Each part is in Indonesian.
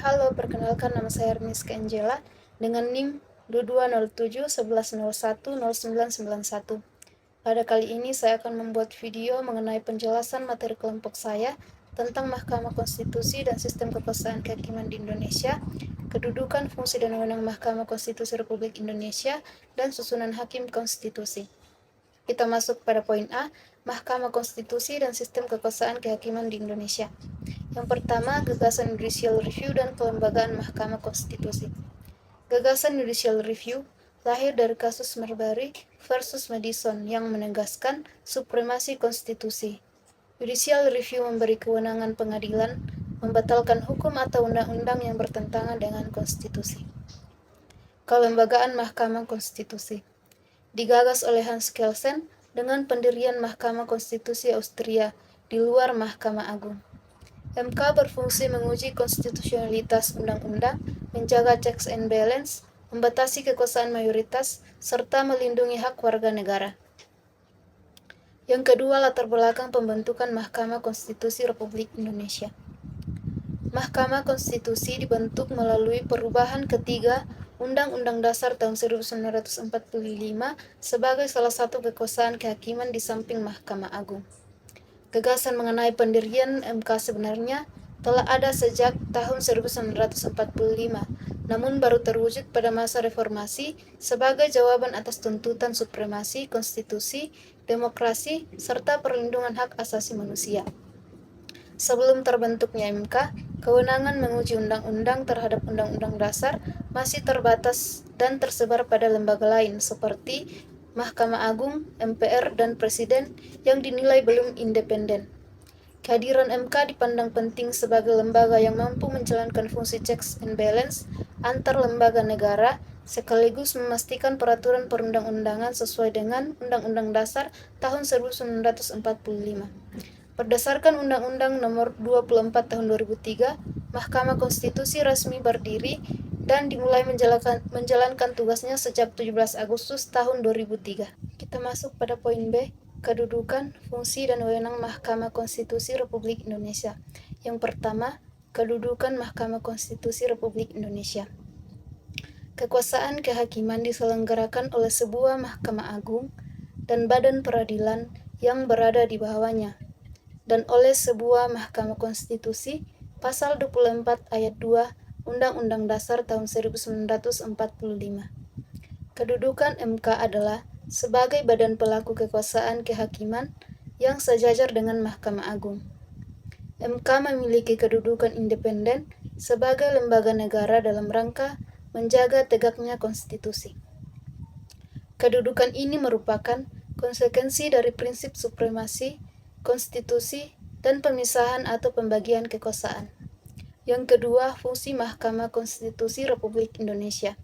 Halo, perkenalkan nama saya Erniska Angela dengan NIM 220711010991. Pada kali ini saya akan membuat video mengenai penjelasan materi kelompok saya tentang Mahkamah Konstitusi dan Sistem Kekuasaan Kehakiman di Indonesia, kedudukan, fungsi, dan wewenang Mahkamah Konstitusi Republik Indonesia, dan susunan Hakim Konstitusi. Kita masuk pada poin A, Mahkamah Konstitusi dan Sistem Kekuasaan Kehakiman di Indonesia. Yang pertama, gagasan judicial review dan kelembagaan Mahkamah Konstitusi. Gagasan judicial review lahir dari kasus Marbury versus Madison yang menegaskan supremasi konstitusi. Judicial review memberi kewenangan pengadilan membatalkan hukum atau undang-undang yang bertentangan dengan konstitusi. Kelembagaan Mahkamah Konstitusi digagas oleh Hans Kelsen dengan pendirian Mahkamah Konstitusi Austria di luar Mahkamah Agung. MK berfungsi menguji konstitusionalitas undang-undang, menjaga checks and balance, membatasi kekuasaan mayoritas, serta melindungi hak warga negara. Yang kedua, latar belakang pembentukan Mahkamah Konstitusi Republik Indonesia. Mahkamah Konstitusi dibentuk melalui perubahan ketiga Undang-Undang Dasar tahun 1945 sebagai salah satu kekuasaan kehakiman di samping Mahkamah Agung. Gagasan mengenai pendirian MK sebenarnya telah ada sejak tahun 1945, namun baru terwujud pada masa reformasi sebagai jawaban atas tuntutan supremasi, konstitusi, demokrasi, serta perlindungan hak asasi manusia. Sebelum terbentuknya MK, kewenangan menguji undang-undang terhadap Undang-Undang Dasar masih terbatas dan tersebar pada lembaga lain seperti Mahkamah Agung, MPR, dan Presiden yang dinilai belum independen. Kehadiran MK dipandang penting sebagai lembaga yang mampu menjalankan fungsi checks and balance antar lembaga negara sekaligus memastikan peraturan perundang-undangan sesuai dengan Undang-Undang Dasar tahun 1945. Berdasarkan Undang-Undang Nomor 24 Tahun 2003, Mahkamah Konstitusi resmi berdiri dan dimulai menjalankan tugasnya sejak 17 Agustus tahun 2003. Kita masuk pada poin B, kedudukan, fungsi, dan wewenang Mahkamah Konstitusi Republik Indonesia. Yang pertama, kedudukan Mahkamah Konstitusi Republik Indonesia. Kekuasaan kehakiman diselenggarakan oleh sebuah Mahkamah Agung dan badan peradilan yang berada di bawahnya, dan oleh sebuah Mahkamah Konstitusi pasal 24 ayat 2 Undang-Undang Dasar tahun 1945. Kedudukan MK adalah sebagai badan pelaku kekuasaan kehakiman yang sejajar dengan Mahkamah Agung. MK memiliki kedudukan independen sebagai lembaga negara dalam rangka menjaga tegaknya konstitusi. Kedudukan ini merupakan konsekuensi dari prinsip supremasi konstitusi, dan pemisahan atau pembagian kekuasaan. Yang kedua, fungsi Mahkamah Konstitusi Republik Indonesia.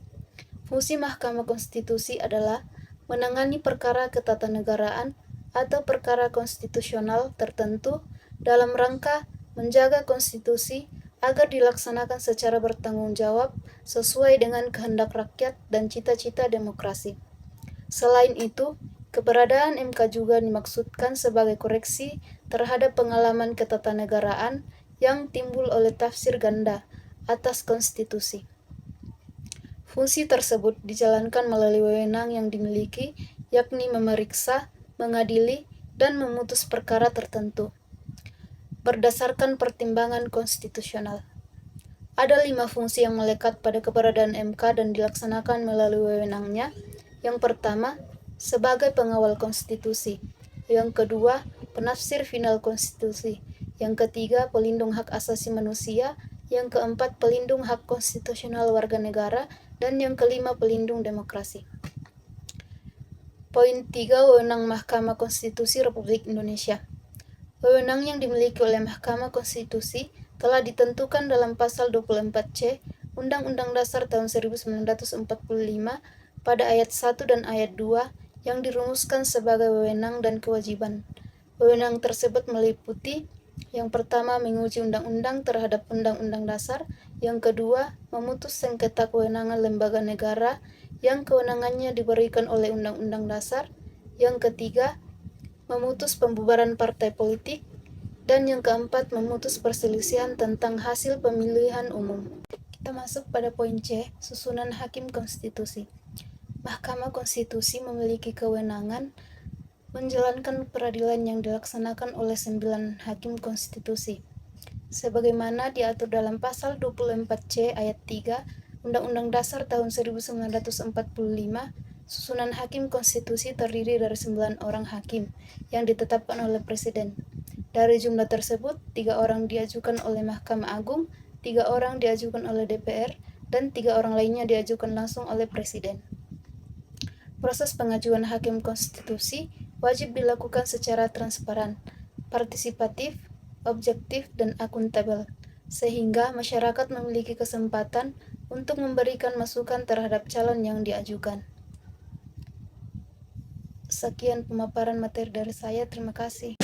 Fungsi Mahkamah Konstitusi adalah menangani perkara ketatanegaraan atau perkara konstitusional tertentu dalam rangka menjaga konstitusi agar dilaksanakan secara bertanggung jawab sesuai dengan kehendak rakyat dan cita-cita demokrasi. Selain itu, keberadaan MK juga dimaksudkan sebagai koreksi terhadap pengalaman ketatanegaraan yang timbul oleh tafsir ganda atas konstitusi. Fungsi tersebut dijalankan melalui wewenang yang dimiliki, yakni memeriksa, mengadili, dan memutus perkara tertentu berdasarkan pertimbangan konstitusional. Ada 5 fungsi yang melekat pada keberadaan MK dan dilaksanakan melalui wewenangnya. Yang pertama, sebagai pengawal konstitusi. Yang kedua, penafsir final konstitusi. Yang ketiga, pelindung hak asasi manusia. Yang keempat, pelindung hak konstitusional warga negara. Dan yang kelima, pelindung demokrasi. Poin 3, wewenang Mahkamah Konstitusi Republik Indonesia. Wewenang yang dimiliki oleh Mahkamah Konstitusi telah ditentukan dalam pasal 24C Undang-Undang Dasar tahun 1945 pada ayat 1 dan ayat 2 yang dirumuskan sebagai wewenang dan kewajiban. Wewenang tersebut meliputi yang pertama, menguji undang-undang terhadap Undang-Undang Dasar. Yang kedua, memutus sengketa kewenangan lembaga negara yang kewenangannya diberikan oleh Undang-Undang Dasar. Yang ketiga, memutus pembubaran partai politik. Dan yang keempat, memutus perselisihan tentang hasil pemilihan umum. Kita masuk pada poin C, susunan Hakim Konstitusi. Mahkamah Konstitusi memiliki kewenangan menjalankan peradilan yang dilaksanakan oleh 9 Hakim Konstitusi. Sebagaimana diatur dalam pasal 24C ayat 3 Undang-Undang Dasar tahun 1945, susunan Hakim Konstitusi terdiri dari 9 orang hakim yang ditetapkan oleh Presiden. Dari jumlah tersebut, 3 orang diajukan oleh Mahkamah Agung, 3 orang diajukan oleh DPR, dan 3 orang lainnya diajukan langsung oleh Presiden. Proses pengajuan Hakim Konstitusi wajib dilakukan secara transparan, partisipatif, objektif, dan akuntabel, sehingga masyarakat memiliki kesempatan untuk memberikan masukan terhadap calon yang diajukan. Sekian pemaparan materi dari saya, terima kasih.